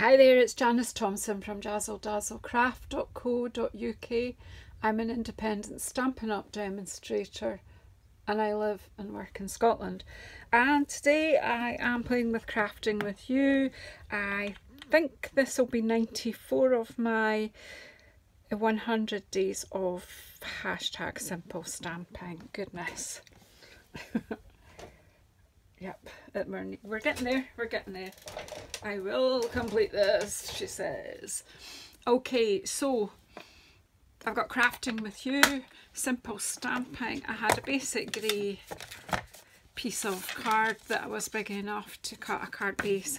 Hi there, it's Janice Thompson from JazzleDazzleCraft.co.uk. I'm an independent Stampin' Up demonstrator and I live and work in Scotland. And today I am playing with crafting with you. I think this will be 94 of my 100 days of hashtag simple stamping. Goodness. Yep, we're getting there, we're getting there. I will complete this, she says. Okay, so I've got crafting with you, simple stamping. I had a basic grey piece of card that was big enough to cut a card base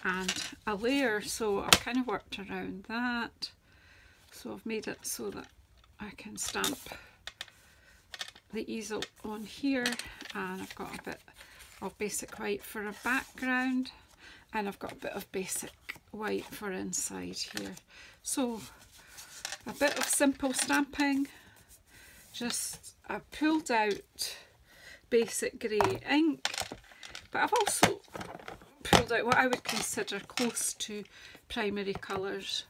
and a layer, so I've kind of worked around that. So I've made it so that I can stamp the easel on here, and I've got a bit of basic white for a background, and I've got a bit of basic white for inside here. So a bit of simple stamping. Just I pulled out basic grey ink, but I've also pulled out what I would consider close to primary colours.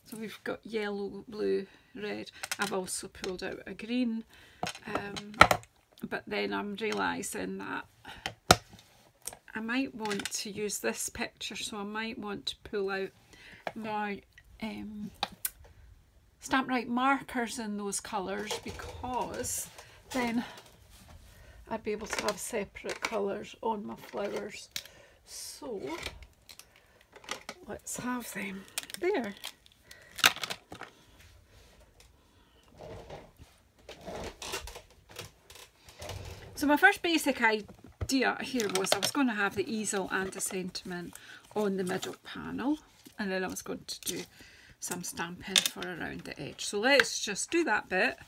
So we've got yellow, blue, red. I've also pulled out a green, but then I'm realising that I might want to use this picture, so I might want to pull out my Stamp-Right markers in those colours, because then I'd be able to have separate colours on my flowers. So let's have them there. So my first basic idea here was I was going to have the easel and the sentiment on the middle panel, and then I was going to do some stamping for around the edge. So let's just do that bit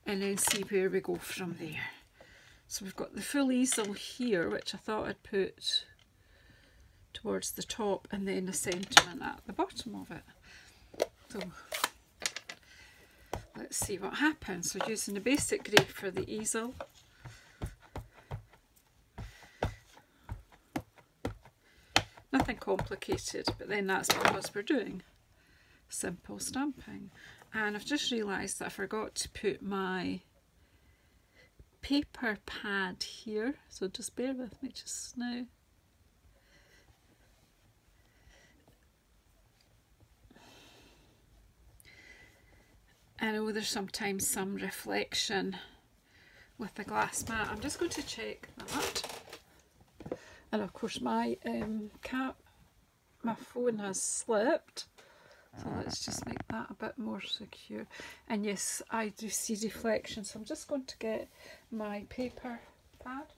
and then see where we go from there. So we've got the full easel here, which I thought I'd put towards the top, and then the sentiment at the bottom of it. So let's see what happens. So using the basic grey for the easel. Nothing complicated, but then that's because we're doing simple stamping. And I've just realised that I forgot to put my paper pad here, so just bear with me just now. I know there's sometimes some reflection with the glass mat. I'm just going to check that. And of course my my phone has slipped, so let's just make that a bit more secure. And yes, I do see deflection, so I'm just going to get my paper pad.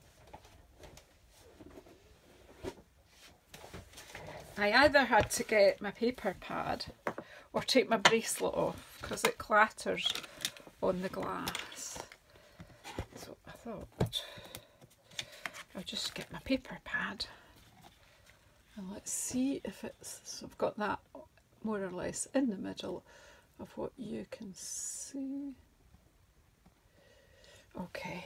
I either had to get my paper pad or take my bracelet off because it clatters on the glass. So I thought I'll just get my paper pad and let's see if it's, so I've got that more or less in the middle of what you can see. Okay.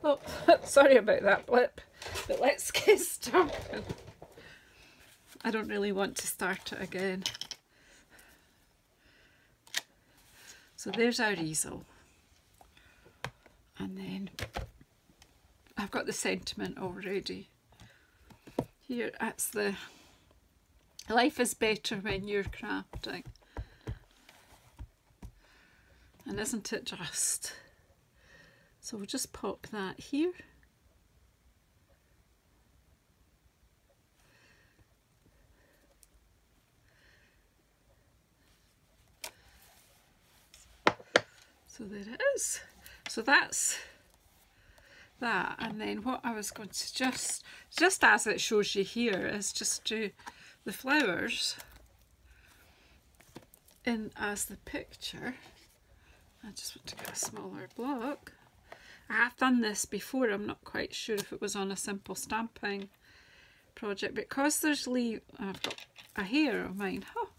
Oh, sorry about that blip, but let's get started. I don't really want to start it again. So there's our easel. And then I've got the sentiment already. Here it's the life is better when you're crafting. And isn't it just? So we'll just pop that here. So there it is. So that's that, and then what I was going to just as it shows you here is just do the flowers in as the picture. I just want to get a smaller block. I have done this before, I'm not quite sure if it was on a simple stamping project, because there's leaf, I've got a hair of mine. Oh,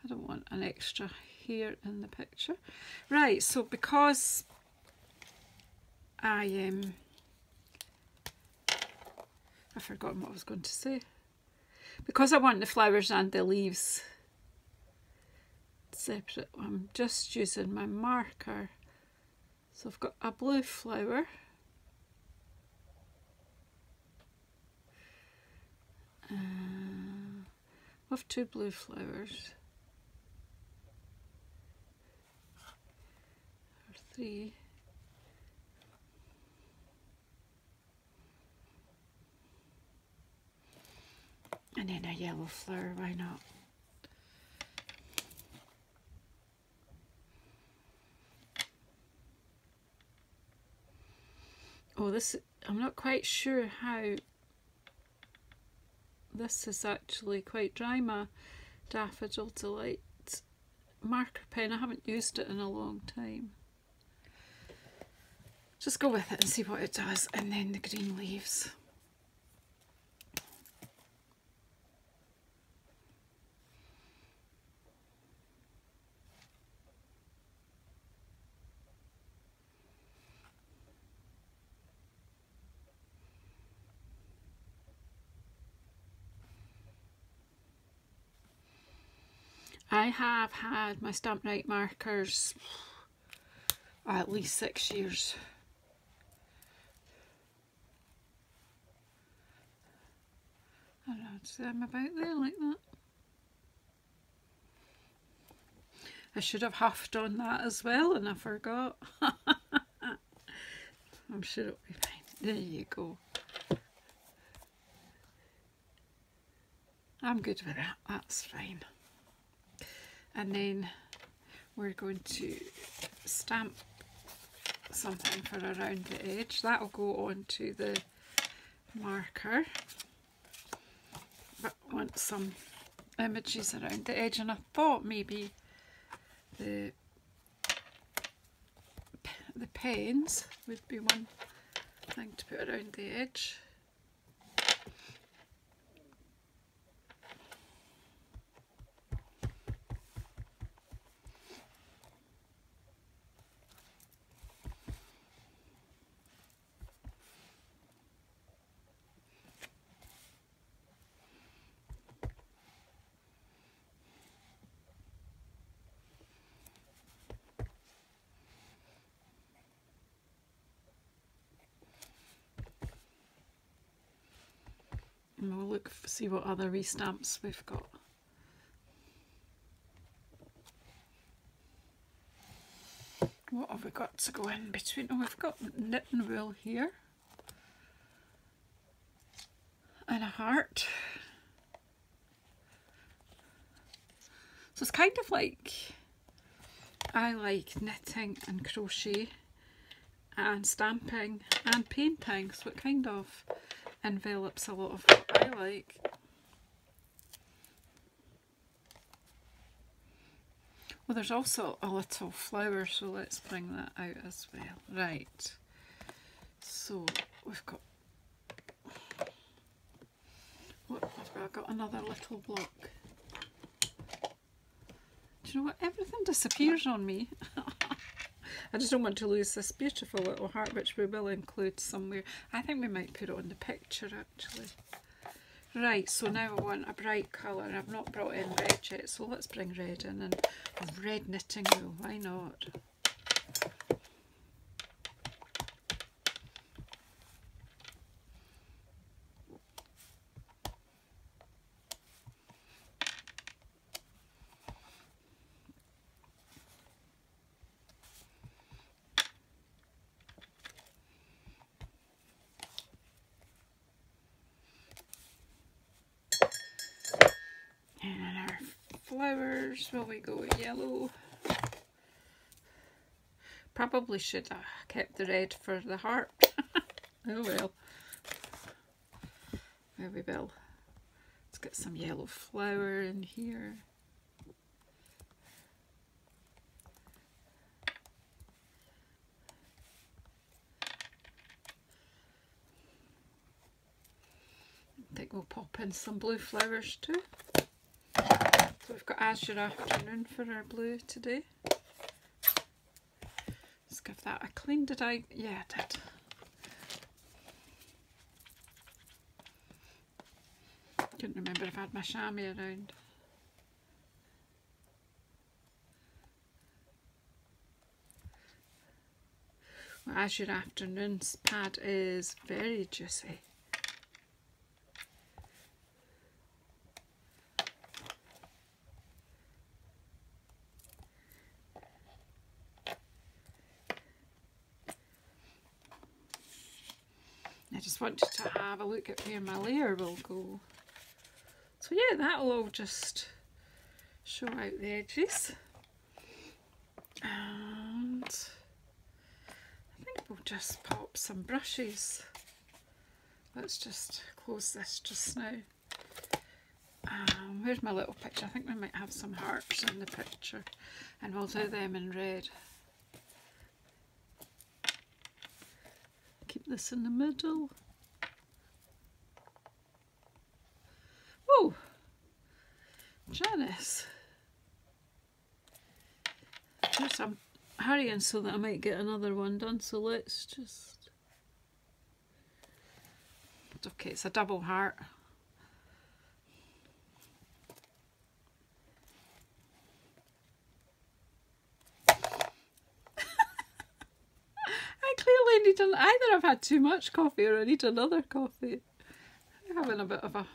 I don't want an extra hair in the picture. Right, so because I I've forgotten what I was going to say. Because I want the flowers and the leaves separate, I'm just using my marker. So I've got a blue flower. I have 2 blue flowers. Or 3. And then a yellow flower, why not? Oh, this, I'm not quite sure how this is actually quite dry, my Daffodil Delight marker pen. I haven't used it in a long time. Just go with it and see what it does, and then the green leaves. I have had my Stampin' Up markers at least 6 years. I don't know, so I'm about there like that. I should have huffed on that as well and I forgot. I'm sure it'll be fine. There you go. I'm good with that, that's fine. And then we're going to stamp something for around the edge. That'll go onto the marker. But I want some images around the edge, and I thought maybe the pens would be one thing to put around the edge. And we'll look, see what other restamps we've got. What have we got to go in between? Oh, we've got knitting wool here. And a heart. So it's kind of like, I like knitting and crochet and stamping and painting, so it kind of envelops a lot of what I like. Well, there's also a little flower, so let's bring that out as well. Right, so we've got, what, I've got another little block. Do you know what? Everything disappears on me. I just don't want to lose this beautiful little heart, which we will include somewhere. I think we might put it on the picture actually. Right, so now I want a bright colour. I've not brought in red yet, so let's bring red in, and red knitting wool, why not? And our flowers, will we go with yellow? Probably should have kept the red for the heart. Oh well. There we will. Let's get some yellow flower in here. I think we'll pop in some blue flowers too. So we've got Azure Afternoon for our blue today. Let's give that a clean. Did I? Yeah, I did. Couldn't remember if I had my chamois around. Well, as your afternoon's pad is very juicy. I just wanted to have a look at where my layer will go. So yeah, that'll all just show out the edges. And I think we'll just pop some brushes. Let's just close this just now. Where's my little picture? I think we might have some hearts in the picture, and we'll do them in red. Keep this in the middle. Oh, Janice. Yes, I'm hurrying so that I might get another one done, so let's just... Okay, it's a double heart. Clearly need either I've had too much coffee or I need another coffee. I'm having a bit of a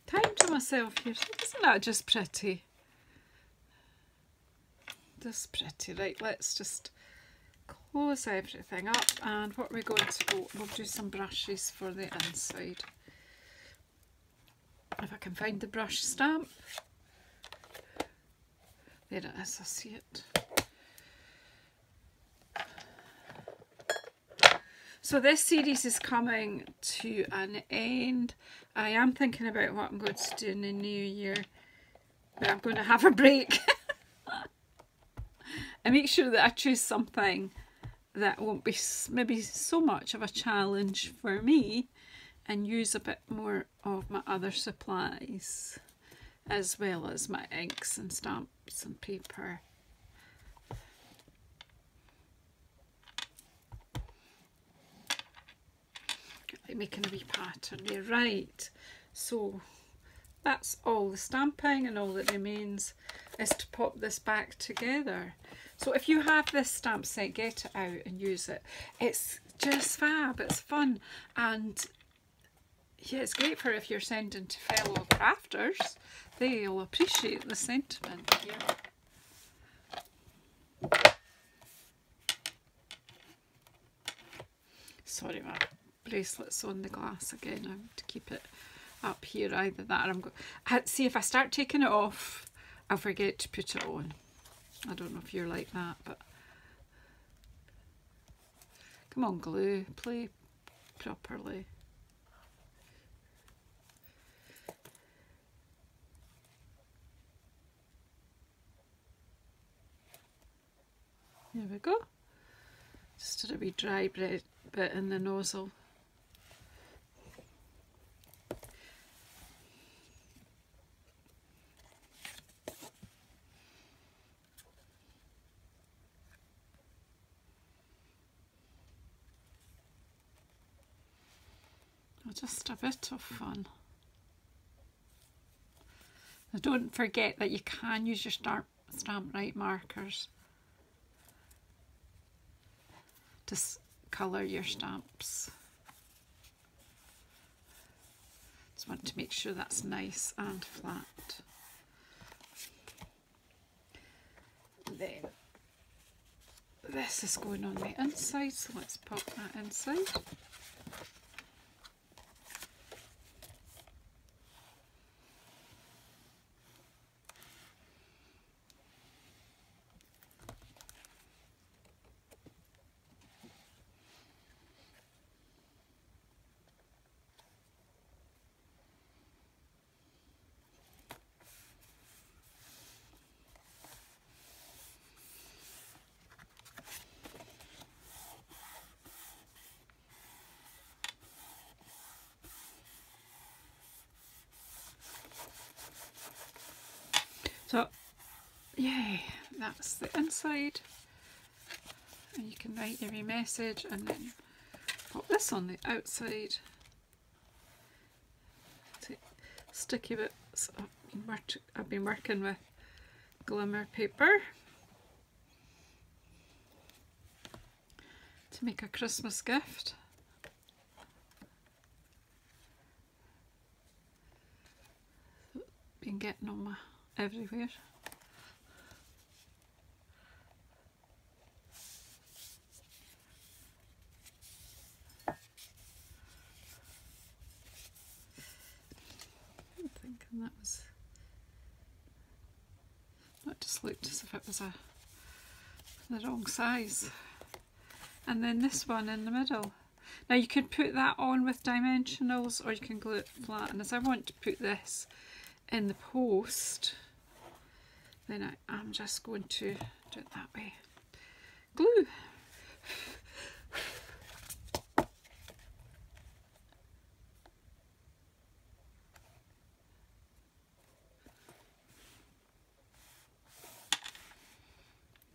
time to myself here. Isn't that just pretty? Just pretty. Right, let's just close everything up, and what we're going to go, we'll do some brushes for the inside. If I can find the brush stamp. There it is, I see it. So this series is coming to an end. I am thinking about what I'm going to do in the new year, but I'm going to have a break and make sure that I choose something that won't be maybe so much of a challenge for me, and use a bit more of my other supplies as well as my inks and stamps and paper. Making a wee pattern there. Right, so that's all the stamping, and all that remains is to pop this back together. So if you have this stamp set, get it out and use it. It's just fab, it's fun, and yeah, it's great for if you're sending to fellow crafters. They'll appreciate the sentiment here. Sorry, my bracelet's on the glass again. I have to keep it up here. Either that or I'm going. See, if I start taking it off, I'll forget to put it on. I don't know if you're like that, but come on, glue, play properly. There we go. Just did a wee dry bit in the nozzle. Just a bit of fun. Now don't forget that you can use your stamp right markers to colour your stamps. Just want to make sure that's nice and flat. Then this is going on the inside, so let's pop that inside. So, yay, that's the inside, and you can write your wee message and then pop this on the outside to sticky bits. I've been working with glimmer paper to make a Christmas gift. Been getting on my everywhere. I'm thinking that was, that just looked as if it was the wrong size. And then this one in the middle. Now you could put that on with dimensionals, or you can glue it flat, and as I want to put this in the post, then I'm just going to do it that way. Glue.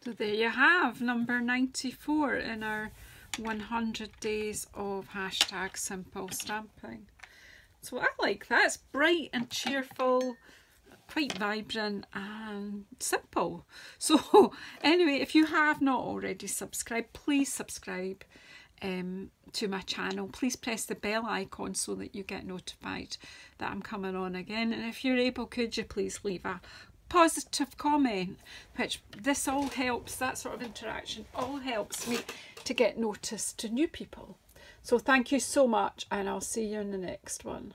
So there you have number 94 in our 100 days of hashtag simple stamping. So I like that. It's bright and cheerful, quite vibrant and simple. So anyway, if you have not already subscribed, please subscribe to my channel. Please press the bell icon so that you get notified that I'm coming on again. And if you're able, could you please leave a positive comment, which this all helps, that sort of interaction all helps me to get noticed to new people. So thank you so much, and I'll see you in the next one.